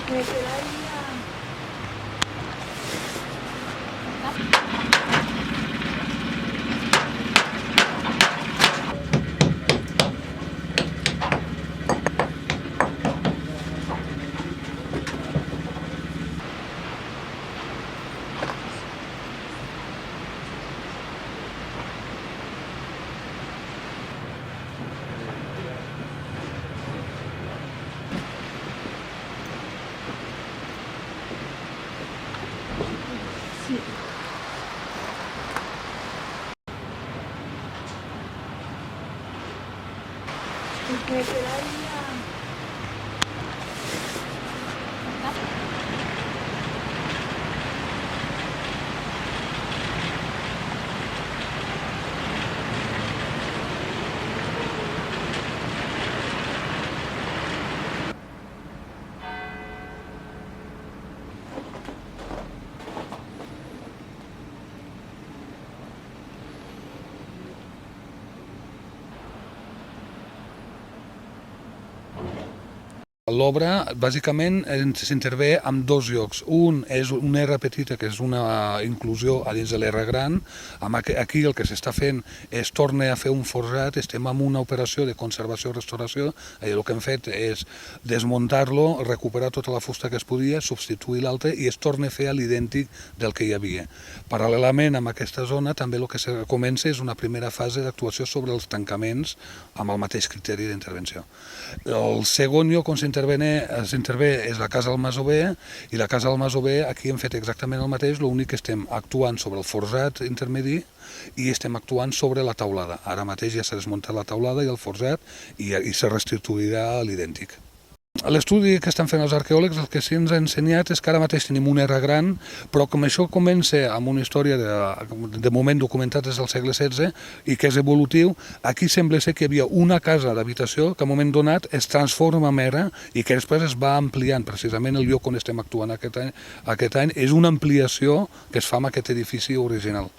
Me quedaría... Sí. Me quedaría... L'obra, bàsicament, s'intervé en dos llocs. Un és una R petita, que és una inclusió a dins de l'R gran. Aquí el que s'està fent és tornar a fer un forjat, estem en una operació de conservació-restauració, i el que hem fet és desmuntar-lo, recuperar tota la fusta que es podia, substituir l'altra i es torna a fer a l'idèntic del que hi havia. Paral·lelament amb aquesta zona, també el que se comença és una primera fase d'actuació sobre els tancaments amb el mateix criteri d'intervenció. El segon lloc on s'intervé és la Casa del Masover, i la Casa del Masover aquí hem fet exactament el mateix, l'únic que estem actuant sobre el forjat intermedi i estem actuant sobre la taulada. Ara mateix ja s'ha desmuntat la taulada i el forjat i se restituirà a l'idèntic. L'estudi que estan fent els arqueòlegs el que sí ens ha ensenyat és que ara mateix tenim un R gran, però com això comença amb una història de moment documentat des del segle XVI i que és evolutiu, aquí sembla ser que hi havia una casa d'habitació que a un moment donat es transforma en R i que després es va ampliant. Precisament el lloc on estem actuant aquest any és una ampliació que es fa amb aquest edifici original.